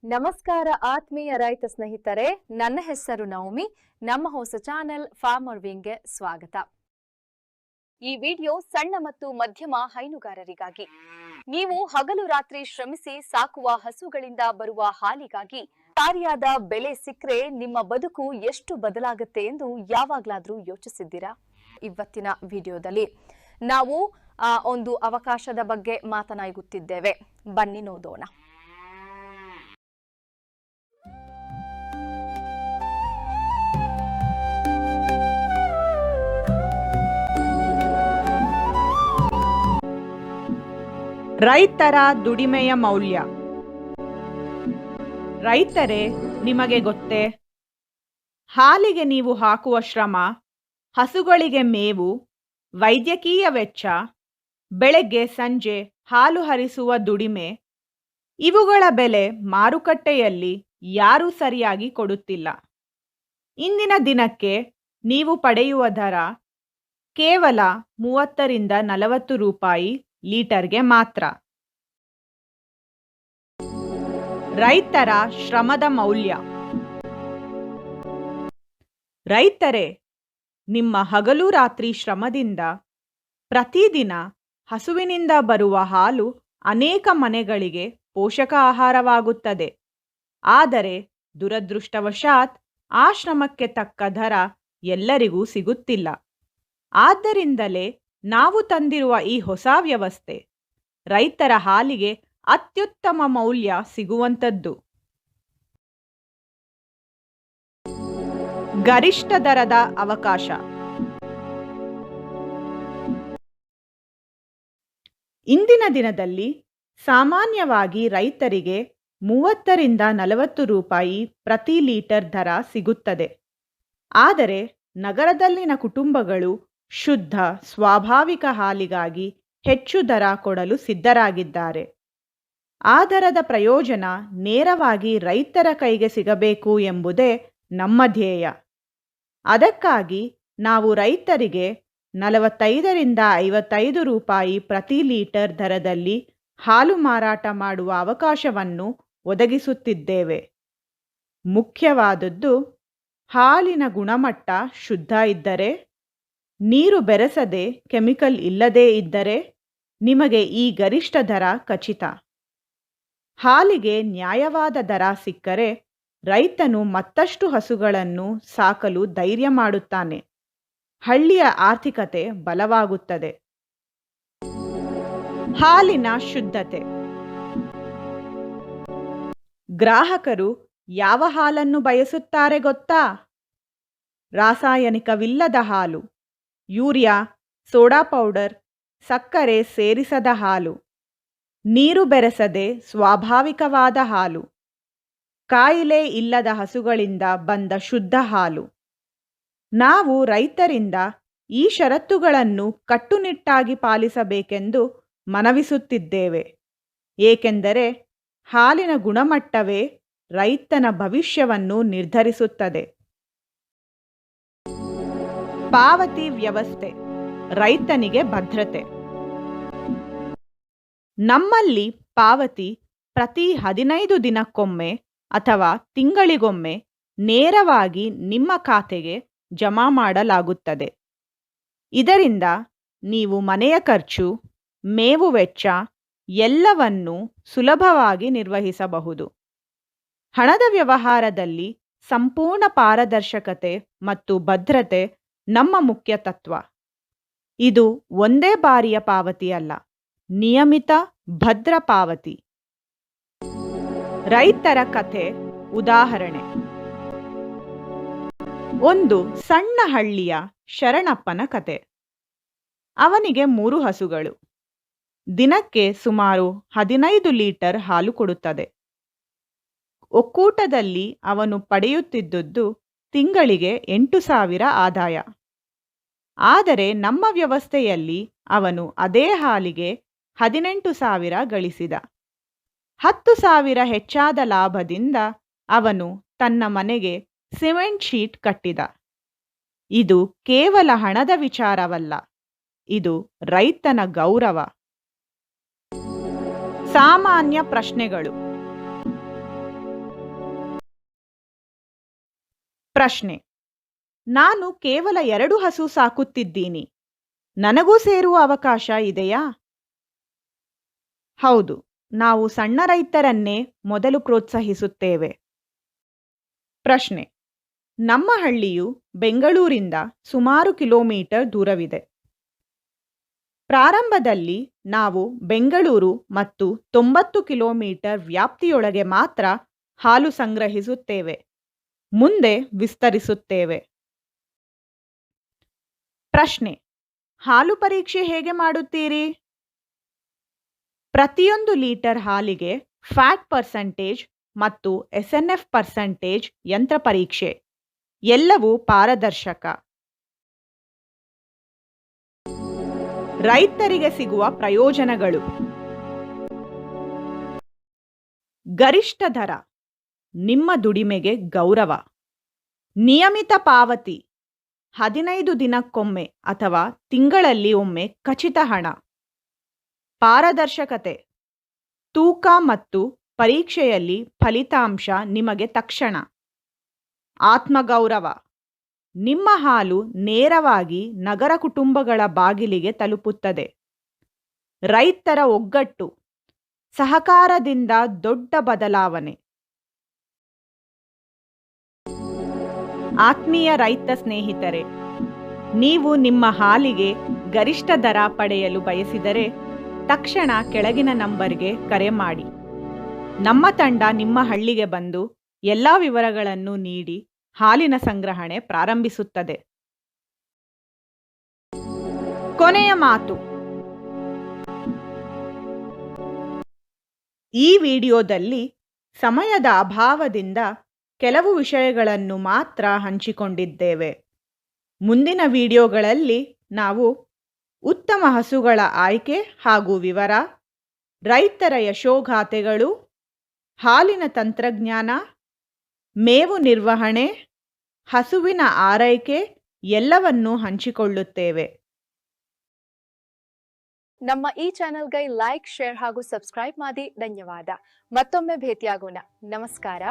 ನಮಸ್ಕಾರ ಆತ್ಮೀಯ ರೈತ ಸ್ನೇಹಿತರೆ, ನನ್ನ ಹೆಸರು ನವಮಿ. ನಮ್ಮ ಹೊಸ ಚಾನೆಲ್ ಫಾರ್ಮರ್ ವಿಂಗ್ಗೆ ಸ್ವಾಗತ. ಈ ವಿಡಿಯೋ ಸಣ್ಣ ಮತ್ತು ಮಧ್ಯಮ ಹೈನುಗಾರರಿಗಾಗಿ. ನೀವು ಹಗಲು ರಾತ್ರಿ ಶ್ರಮಿಸಿ ಸಾಕುವ ಹಸುಗಳಿಂದ ಬರುವ ಹಾಲಿಗಾಗಿ ಸರಿಯಾದ ಬೆಲೆ ಸಿಕ್ಕರೆ ನಿಮ್ಮ ಬದುಕು ಎಷ್ಟು ಬದಲಾಗುತ್ತೆ ಎಂದು ಯಾವಾಗಲಾದರೂ ಯೋಚಿಸಿದ್ದೀರಾ? ಇವತ್ತಿನ ವಿಡಿಯೋದಲ್ಲಿ ನಾವು ಒಂದು ಅವಕಾಶದ ಬಗ್ಗೆ ಮಾತನಾಡುತ್ತಿದ್ದೇವೆ. ಬನ್ನಿ ನೋಡೋಣ. ರೈತರ ದುಡಿಮೆಯ ಮೌಲ್ಯ. ರೈತರೇ, ನಿಮಗೆ ಗೊತ್ತೇ? ಹಾಲಿಗೆ ನೀವು ಹಾಕುವ ಶ್ರಮ, ಹಸುಗಳಿಗೆ ಮೇವು, ವೈದ್ಯಕೀಯ ವೆಚ್ಚ, ಬೆಳಗ್ಗೆ ಸಂಜೆ ಹಾಲು ಹರಿಸುವ ದುಡಿಮೆ, ಇವುಗಳ ಬೆಲೆ ಮಾರುಕಟ್ಟೆಯಲ್ಲಿ ಯಾರೂ ಸರಿಯಾಗಿ ಕೊಡುತ್ತಿಲ್ಲ. ಇಂದಿನ ದಿನಕ್ಕೆ ನೀವು ಪಡೆಯುವ ದರ ಕೇವಲ 30 ರಿಂದ 40 ರೂಪಾಯಿ ಲೀಟರ್ಗೆ ಮಾತ್ರ. ರೈತರ ಶ್ರಮದ ಮೌಲ್ಯ. ರೈತರೇ, ನಿಮ್ಮ ಹಗಲು ರಾತ್ರಿ ಶ್ರಮದಿಂದ ಪ್ರತಿದಿನ ಹಸುವಿನಿಂದ ಬರುವ ಹಾಲು ಅನೇಕ ಮನೆಗಳಿಗೆ ಪೋಷಕ ಆಹಾರವಾಗುತ್ತದೆ. ಆದರೆ ದುರದೃಷ್ಟವಶಾತ್ ಆ ಶ್ರಮಕ್ಕೆ ತಕ್ಕ ದರ ಎಲ್ಲರಿಗೂ ಸಿಗುತ್ತಿಲ್ಲ. ಆದ್ದರಿಂದಲೇ ನಾವು ತಂದಿರುವ ಈ ಹೊಸ ವ್ಯವಸ್ಥೆ ರೈತರ ಹಾಲಿಗೆ ಅತ್ಯುತ್ತಮ ಮೌಲ್ಯ ಸಿಗುವಂಥದ್ದು. ಗರಿಷ್ಠ ದರದ ಅವಕಾಶ. ಇಂದಿನ ದಿನದಲ್ಲಿ ಸಾಮಾನ್ಯವಾಗಿ ರೈತರಿಗೆ 30 ರಿಂದ 40 ರೂಪಾಯಿ ಪ್ರತಿ ಲೀಟರ್ ದರ ಸಿಗುತ್ತದೆ. ಆದರೆ ನಗರದಲ್ಲಿನ ಕುಟುಂಬಗಳು ಶುದ್ಧ ಸ್ವಾಭಾವಿಕ ಹಾಲಿಗಾಗಿ ಹೆಚ್ಚು ದರ ಕೊಡಲು ಸಿದ್ಧರಾಗಿದ್ದಾರೆ. ಆ ದರದ ಪ್ರಯೋಜನ ನೇರವಾಗಿ ರೈತರ ಕೈಗೆ ಸಿಗಬೇಕು ಎಂಬುದೇ ನಮ್ಮ ಧ್ಯೇಯ. ಅದಕ್ಕಾಗಿ ನಾವು ರೈತರಿಗೆ 45 ರಿಂದ 55 ರೂಪಾಯಿ ಪ್ರತಿ ಲೀಟರ್ ದರದಲ್ಲಿ ಹಾಲು ಮಾರಾಟ ಮಾಡುವ ಅವಕಾಶವನ್ನು ಒದಗಿಸುತ್ತಿದ್ದೇವೆ. ಮುಖ್ಯವಾದದ್ದು, ಹಾಲಿನ ಗುಣಮಟ್ಟ ಶುದ್ಧ ಇದ್ದರೆ, ನೀರು ಬೆರೆಸದೆ ಕೆಮಿಕಲ್ ಇಲ್ಲದೇ ಇದ್ದರೆ ನಿಮಗೆ ಈ ಗರಿಷ್ಠ ದರ ಖಚಿತ. ಹಾಲಿಗೆ ನ್ಯಾಯವಾದ ದರ ಸಿಕ್ಕರೆ ರೈತನು ಮತ್ತಷ್ಟು ಹಸುಗಳನ್ನು ಸಾಕಲು ಧೈರ್ಯ ಮಾಡುತ್ತಾನೆ. ಹಳ್ಳಿಯ ಆರ್ಥಿಕತೆ ಬಲವಾಗುತ್ತದೆ. ಹಾಲಿನ ಶುದ್ಧತೆ. ಗ್ರಾಹಕರು ಯಾವ ಹಾಲನ್ನು ಬಯಸುತ್ತಾರೆ ಗೊತ್ತಾ? ರಾಸಾಯನಿಕವಿಲ್ಲದ ಹಾಲು, ಯೂರಿಯಾ, ಸೋಡಾ ಪೌಡರ್, ಸಕ್ಕರೆ ಸೇರಿಸದ ಹಾಲು, ನೀರು ಬೆರೆಸದೆ ಸ್ವಾಭಾವಿಕವಾದ ಹಾಲು, ಕಾಯಿಲೆ ಇಲ್ಲದ ಹಸುಗಳಿಂದ ಬಂದ ಶುದ್ಧ ಹಾಲು. ನಾವು ರೈತರಿಂದ ಈ ಷರತ್ತುಗಳನ್ನು ಕಟ್ಟುನಿಟ್ಟಾಗಿ ಪಾಲಿಸಬೇಕೆಂದು ಮನವಿಸುತ್ತಿದ್ದೇವೆ. ಏಕೆಂದರೆ ಹಾಲಿನ ಗುಣಮಟ್ಟವೇ ರೈತನ ಭವಿಷ್ಯವನ್ನು ನಿರ್ಧರಿಸುತ್ತದೆ. ಪಾವತಿ ವ್ಯವಸ್ಥೆ. ರೈತನಿಗೆ ಭದ್ರತೆ. ನಮ್ಮಲ್ಲಿ ಪಾವತಿ ಪ್ರತಿ 15 ದಿನಕ್ಕೊಮ್ಮೆ ಅಥವಾ ತಿಂಗಳಿಗೊಮ್ಮೆ ನೇರವಾಗಿ ನಿಮ್ಮ ಖಾತೆಗೆ ಜಮಾ ಮಾಡಲಾಗುತ್ತದೆ. ಇದರಿಂದ ನೀವು ಮನೆಯ ಖರ್ಚು, ಮೇವು ವೆಚ್ಚ ಎಲ್ಲವನ್ನೂ ಸುಲಭವಾಗಿ ನಿರ್ವಹಿಸಬಹುದು. ಹಣದ ವ್ಯವಹಾರದಲ್ಲಿ ಸಂಪೂರ್ಣ ಪಾರದರ್ಶಕತೆ ಮತ್ತು ಭದ್ರತೆ ನಮ್ಮ ಮುಖ್ಯ ತತ್ವ. ಇದು ಒಂದೇ ಬಾರಿಯ ಪಾವತಿ ಅಲ್ಲ, ನಿಯಮಿತ ಭದ್ರ ಪಾವತಿ. ರೈತರ ಕಥೆ ಉದಾಹರಣೆ. ಒಂದು ಸಣ್ಣ ಹಳ್ಳಿಯ ಶರಣಪ್ಪನ ಕತೆ. ಅವನಿಗೆ 3 ಹಸುಗಳು. ದಿನಕ್ಕೆ ಸುಮಾರು 15 ಲೀಟರ್ ಹಾಲು ಕೊಡುತ್ತದೆ. ಒಕ್ಕೂಟದಲ್ಲಿ ಅವನು ಪಡೆಯುತ್ತಿದ್ದುದು ತಿಂಗಳಿಗೆ 8,000 ಆದಾಯ. ಆದರೆ ನಮ್ಮ ವ್ಯವಸ್ಥೆಯಲ್ಲಿ ಅವನು ಅದೇ ಹಾಲಿಗೆ 18,000 ಗಳಿಸಿದ. 10,000 ಹೆಚ್ಚಾದ ಲಾಭದಿಂದ ಅವನು ತನ್ನ ಮನೆಗೆ ಸಿಮೆಂಟ್ ಶೀಟ್ ಕಟ್ಟಿದ. ಇದು ಕೇವಲ ಹಣದ ವಿಚಾರವಲ್ಲ, ಇದು ರೈತನ ಗೌರವ. ಸಾಮಾನ್ಯ ಪ್ರಶ್ನೆಗಳು. ಪ್ರಶ್ನೆ: ನಾನು ಕೇವಲ 2 ಹಸು ಸಾಕುತ್ತಿದ್ದೀನಿ. ನನಗೂ ಸೇರುವ ಅವಕಾಶ ಇದೆಯಾ? ಹೌದು, ನಾವು ಸಣ್ಣ ರೈತರನ್ನೇ ಮೊದಲು ಪ್ರೋತ್ಸಾಹಿಸುತ್ತೇವೆ. ಪ್ರಶ್ನೆ: ನಮ್ಮ ಹಳ್ಳಿಯು ಬೆಂಗಳೂರಿಂದ ಸುಮಾರು ಕಿಲೋಮೀಟರ್ ದೂರವಿದೆ. ಪ್ರಾರಂಭದಲ್ಲಿ ನಾವು ಬೆಂಗಳೂರು ಮತ್ತು 90 ಕಿಲೋಮೀಟರ್ ವ್ಯಾಪ್ತಿಯೊಳಗೆ ಮಾತ್ರ ಹಾಲು ಸಂಗ್ರಹಿಸುತ್ತೇವೆ. ಮುಂದೆ ವಿಸ್ತರಿಸುತ್ತೇವೆ. ಪ್ರಶ್ನೆ: ಹಾಲು ಪರೀಕ್ಷೆ ಹೇಗೆ ಮಾಡುತ್ತೀರಿ? ಪ್ರತಿಯೊಂದು ಲೀಟರ್ ಹಾಲಿಗೆ ಫ್ಯಾಟ್ ಪರ್ಸೆಂಟೇಜ್ ಮತ್ತು SNF ಪರ್ಸೆಂಟೇಜ್ ಯಂತ್ರ ಪರೀಕ್ಷೆ. ಎಲ್ಲವೂ ಪಾರದರ್ಶಕ. ರೈತರಿಗೆ ಸಿಗುವ ಪ್ರಯೋಜನಗಳು: ಗರಿಷ್ಠ ದರ, ನಿಮ್ಮ ದುಡಿಮೆಗೆ ಗೌರವ, ನಿಯಮಿತ ಪಾವತಿ, 15 ದಿನಕ್ಕೊಮ್ಮೆ ಅಥವಾ ತಿಂಗಳಲ್ಲಿ ಒಮ್ಮೆ ಖಚಿತ ಹಣ, ಪಾರದರ್ಶಕತೆ, ತೂಕ ಮತ್ತು ಪರೀಕ್ಷೆಯಲ್ಲಿ ಫಲಿತಾಂಶ ನಿಮಗೆ ತಕ್ಷಣ, ಆತ್ಮಗೌರವ, ನಿಮ್ಮ ಹಾಲು ನೇರವಾಗಿ ನಗರ ಕುಟುಂಬಗಳ ಬಾಗಿಲಿಗೆ ತಲುಪುತ್ತದೆ. ರೈತರ ಒಗ್ಗಟ್ಟು, ಸಹಕಾರದಿಂದ ದೊಡ್ಡ ಬದಲಾವಣೆ. ಆತ್ಮೀಯ ರೈತ ಸ್ನೇಹಿತರೆ, ನೀವು ನಿಮ್ಮ ಹಾಲಿಗೆ ಗರಿಷ್ಠ ದರ ಪಡೆಯಲು ಬಯಸಿದರೆ ತಕ್ಷಣ ಕೆಳಗಿನ ನಂಬರ್ಗೆ ಕರೆ ಮಾಡಿ. ನಮ್ಮ ತಂಡ ನಿಮ್ಮ ಹಳ್ಳಿಗೆ ಬಂದು ಎಲ್ಲ ವಿವರಗಳನ್ನು ನೀಡಿ ಹಾಲಿನ ಸಂಗ್ರಹಣೆ ಪ್ರಾರಂಭಿಸುತ್ತದೆ. ಕೊನೆಯ ಮಾತು: ಈ ವಿಡಿಯೋದಲ್ಲಿ ಸಮಯದ ಅಭಾವದಿಂದ ಕೆಲವು ವಿಷಯಗಳನ್ನು ಮಾತ್ರ ಹಂಚಿಕೊಂಡಿದ್ದೇವೆ. ಮುಂದಿನ ವಿಡಿಯೋಗಳಲ್ಲಿ ನಾವು ಉತ್ತಮ ಹಸುಗಳ ಆಯ್ಕೆ ಹಾಗೂ ವಿವರ, ರೈತರ ಯಶೋಗಾಥೆಗಳು, ಹಾಲಿನ ತಂತ್ರಜ್ಞಾನ, ಮೇವು ನಿರ್ವಹಣೆ, ಹಸುವಿನ ಆರೈಕೆ ಎಲ್ಲವನ್ನೂ ಹಂಚಿಕೊಳ್ಳುತ್ತೇವೆ. ನಮ್ಮ ಈ ಚಾನೆಲ್ಗೆ ಲೈಕ್, ಶೇರ್ ಹಾಗೂ ಸಬ್ಸ್ಕ್ರೈಬ್ ಮಾಡಿ. ಧನ್ಯವಾದ. ಮತ್ತೊಮ್ಮೆ ಭೇಟಿಯಾಗೋಣ. ನಮಸ್ಕಾರ.